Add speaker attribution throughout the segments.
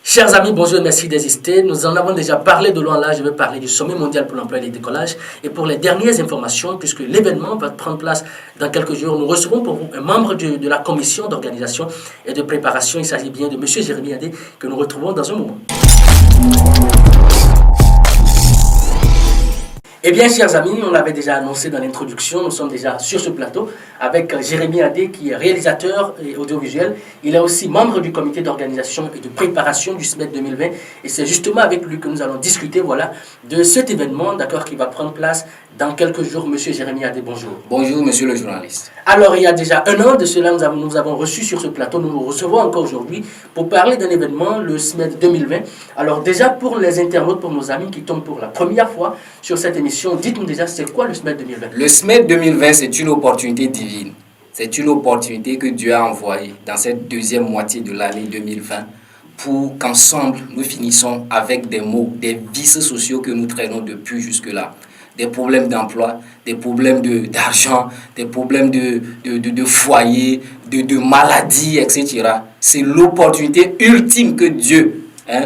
Speaker 1: Chers amis, bonjour et merci d'exister. Nous en avons déjà parlé de loin là. Je vais parler du sommet mondial pour l'emploi et le décollage. Et pour les dernières informations, puisque l'événement va prendre place dans quelques jours, nous recevons pour vous un membre de la commission d'organisation et de préparation. Il s'agit bien de M. Jérémy Adé, que nous retrouvons dans un moment. Eh bien, chers amis, on l'avait déjà annoncé dans l'introduction, nous sommes déjà sur ce plateau avec Jérémy Adé, qui est réalisateur et audiovisuel. Il est aussi membre du comité d'organisation et de préparation du SMED 2020. Et c'est justement avec lui que nous allons discuter de cet événement qui va prendre place dans quelques jours. Monsieur Jérémy Adé, bonjour.
Speaker 2: Bonjour, monsieur le journaliste.
Speaker 1: Alors, il y a déjà un an de cela, nous avons reçu sur ce plateau, nous nous recevons encore aujourd'hui pour parler d'un événement, le SMED 2020. Alors déjà, pour les internautes, pour nos amis qui tombent pour la première fois sur cette émission, dites-nous déjà, c'est quoi le SMED 2020?
Speaker 2: Le SMED 2020, c'est une opportunité divine. C'est une opportunité que Dieu a envoyée dans cette deuxième moitié de l'année 2020 pour qu'ensemble, nous finissons avec des maux, des vices sociaux que nous traînons depuis jusque-là. Des problèmes d'emploi, des problèmes d'argent, des problèmes de foyer, de maladies, etc. C'est l'opportunité ultime que Dieu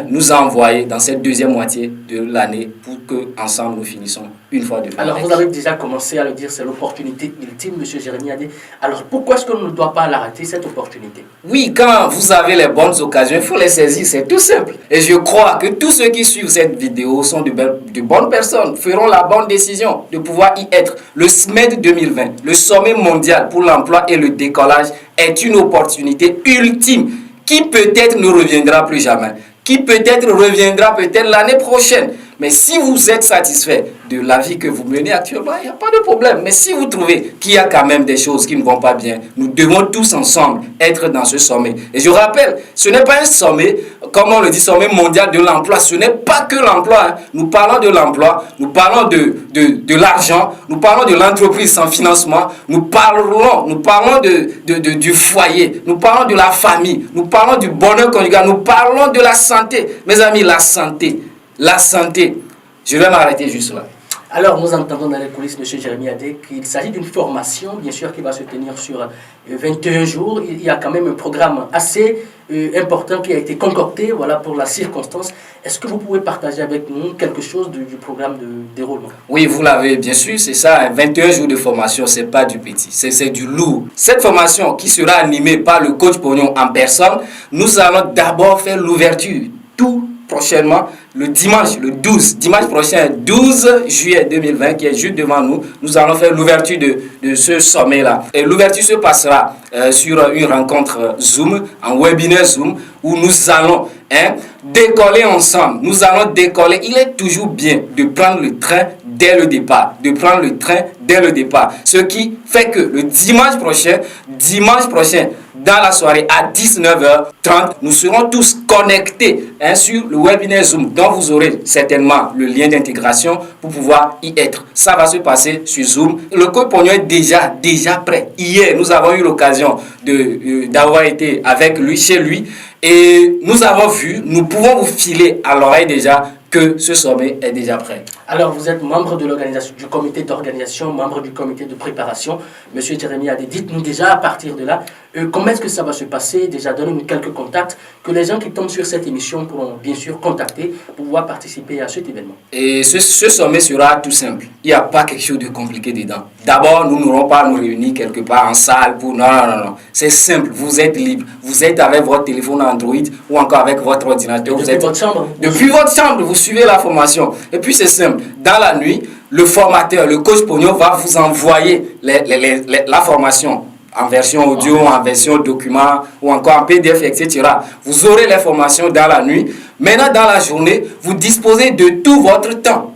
Speaker 2: nous a envoyé dans cette deuxième moitié de l'année pour qu'ensemble nous finissons une fois de plus.
Speaker 1: Alors vous avez déjà commencé à le dire, c'est l'opportunité ultime, M. Jérémy Adé. Alors pourquoi est-ce qu'on ne doit pas la rater, cette opportunité?
Speaker 2: Oui, quand vous avez les bonnes occasions, il faut les saisir, c'est tout simple. Et je crois que tous ceux qui suivent cette vidéo sont de bonnes personnes, feront la bonne décision de pouvoir y être. Le SMED 2020, le sommet mondial pour l'emploi et le décollage, est une opportunité ultime qui peut-être ne reviendra plus jamais, qui peut-être reviendra peut-être l'année prochaine. Mais si vous êtes satisfait de la vie que vous menez actuellement, il n'y a pas de problème. Mais si vous trouvez qu'il y a quand même des choses qui ne vont pas bien, nous devons tous ensemble être dans ce sommet. Et je rappelle, ce n'est pas un sommet, comme on le dit, sommet mondial de l'emploi. Ce n'est pas que l'emploi. Nous parlons de l'emploi, nous parlons de l'argent, nous parlons de l'entreprise sans financement, nous parlons du foyer, nous parlons de la famille, nous parlons du bonheur conjugal, nous parlons de la santé. Mes amis, la santé, je vais m'arrêter juste là.
Speaker 1: Alors, nous entendons dans les coulisses, M. Jérémy Adé, qu'il s'agit d'une formation, bien sûr, qui va se tenir sur 21 jours. Il y a quand même un programme assez important qui a été concocté pour la circonstance. Est-ce que vous pouvez partager avec nous quelque chose du programme de déroulement?
Speaker 2: Oui, vous l'avez, bien sûr, c'est ça. 21 jours de formation, ce n'est pas du petit, c'est du lourd. Cette formation qui sera animée par le coach Pognon en personne, nous allons d'abord faire l'ouverture tout prochainement, le dimanche prochain, 12 juillet 2020, qui est juste devant nous, nous allons faire l'ouverture de ce sommet-là. Et l'ouverture se passera sur une rencontre Zoom, un webinaire Zoom, où nous allons décoller ensemble. Nous allons décoller. Il est toujours bien de prendre le train dès le départ. Ce qui fait que le dimanche prochain, dans la soirée à 19h30, nous serons tous connectés sur le webinaire Zoom, dont vous aurez certainement le lien d'intégration pour pouvoir y être. Ça va se passer sur Zoom. Le coach Pognon est déjà prêt. Hier, nous avons eu l'occasion d'avoir été avec lui, chez lui, et nous pouvons vous filer à l'oreille déjà que ce sommet est déjà prêt.
Speaker 1: Alors, vous êtes membre de l'organisation, du comité d'organisation, membre du comité de préparation. Monsieur Jérémy Adé, dites-nous déjà à partir de là, comment est-ce que ça va se passer? Déjà, donnez-nous quelques contacts que les gens qui tombent sur cette émission pourront bien sûr contacter pour pouvoir participer à cet événement.
Speaker 2: Et ce sommet sera tout simple. Il n'y a pas quelque chose de compliqué dedans. D'abord, nous n'aurons pas à nous réunir quelque part en salle pour... Non. C'est simple, vous êtes libre. Vous êtes avec votre téléphone Android ou encore avec votre ordinateur. Depuis votre chambre, vous suivez la formation. Et puis c'est simple. Dans la nuit, le formateur, le coach Pognon va vous envoyer la formation en version audio, en version document ou encore en PDF, etc. Vous aurez les formations dans la nuit. Maintenant, dans la journée, vous disposez de tout votre temps.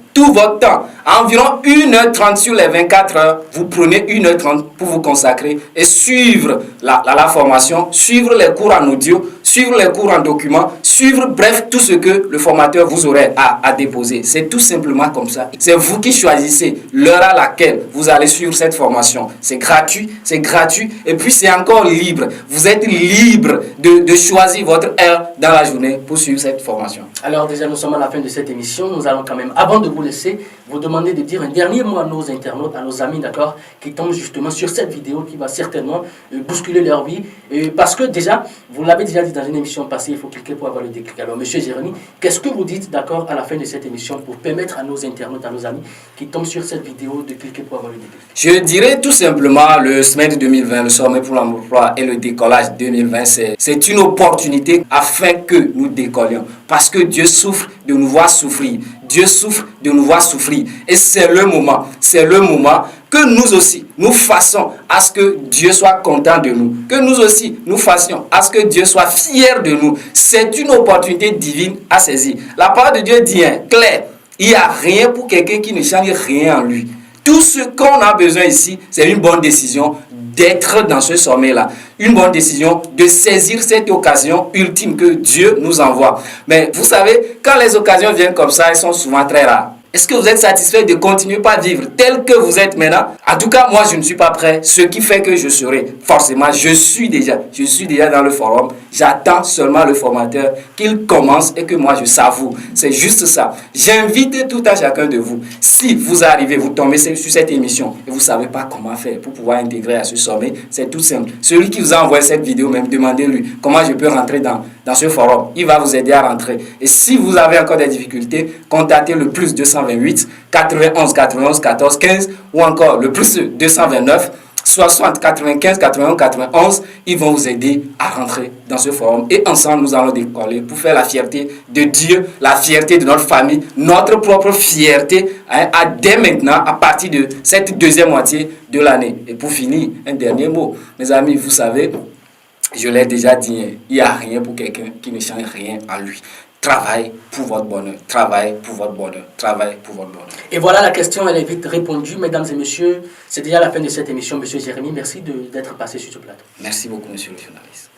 Speaker 2: Environ 1h30 sur les 24 heures, vous prenez 1h30 pour vous consacrer et suivre la formation, suivre les cours en audio, suivre les cours en document, suivre, bref, tout ce que le formateur vous aurait à déposer. C'est tout simplement comme ça. C'est vous qui choisissez l'heure à laquelle vous allez suivre cette formation. C'est gratuit et puis c'est encore libre. Vous êtes libre de choisir votre heure dans la journée pour suivre cette formation.
Speaker 1: Alors déjà, nous sommes à la fin de cette émission. Nous allons quand même, avant de vous laisser, vous demander de dire un dernier mot à nos internautes, à nos amis, d'accord, qui tombent justement sur cette vidéo qui va certainement bousculer leur vie. Parce que déjà, vous l'avez déjà dit dans une émission passée, il faut cliquer pour avoir le déclic. Alors, monsieur Jérémy, qu'est-ce que vous dites, d'accord, à la fin de cette émission pour permettre à nos internautes, à nos amis qui tombent sur cette vidéo de cliquer pour avoir le déclic?
Speaker 2: Je dirais tout simplement le SMED 2020, le sommet pour l'emploi et le décollage 2020, c'est une opportunité afin que nous décollions. Parce que Dieu souffre de nous voir souffrir. Dieu souffre de nous voir souffrir. Et c'est le moment que nous aussi, nous fassons à ce que Dieu soit content de nous. Que nous aussi, nous fassions à ce que Dieu soit fier de nous. C'est une opportunité divine à saisir. La parole de Dieu dit clair, il n'y a rien pour quelqu'un qui ne change rien en lui. Tout ce qu'on a besoin ici, c'est une bonne décision d'être dans ce sommet-là. Une bonne décision de saisir cette occasion ultime que Dieu nous envoie. Mais vous savez, quand les occasions viennent comme ça, elles sont souvent très rares. Est-ce que vous êtes satisfait de continuer à vivre tel que vous êtes maintenant? En tout cas, moi, je ne suis pas prêt. Ce qui fait que je serai forcément, je suis déjà dans le forum. J'attends seulement le formateur qu'il commence et que moi, je savoure. C'est juste ça. J'invite tout à chacun de vous. Si vous arrivez, vous tombez sur cette émission et vous ne savez pas comment faire pour pouvoir intégrer à ce sommet, c'est tout simple. Celui qui vous a envoyé cette vidéo, même demandez-lui comment je peux rentrer dans ce forum. Il va vous aider à rentrer. Et si vous avez encore des difficultés, contactez le plus 228 91 91 14 15 ou encore le plus 229 60 95 91 91. Ils vont vous aider à rentrer dans ce forum et ensemble nous allons décoller pour faire la fierté de Dieu, la fierté de notre famille, notre propre fierté dès maintenant à partir de cette deuxième moitié de l'année. Et pour finir, un dernier mot. Mes amis, vous savez, je l'ai déjà dit, il n'y a rien pour quelqu'un qui ne change rien en lui. Travaille pour votre bonheur, travaille pour votre bonheur, travaille pour votre bonheur.
Speaker 1: Et voilà, la question, elle est vite répondue. Mesdames et messieurs, c'est déjà la fin de cette émission. Monsieur Jérémy, merci d'être passé sur ce plateau.
Speaker 2: Merci beaucoup, monsieur le journaliste.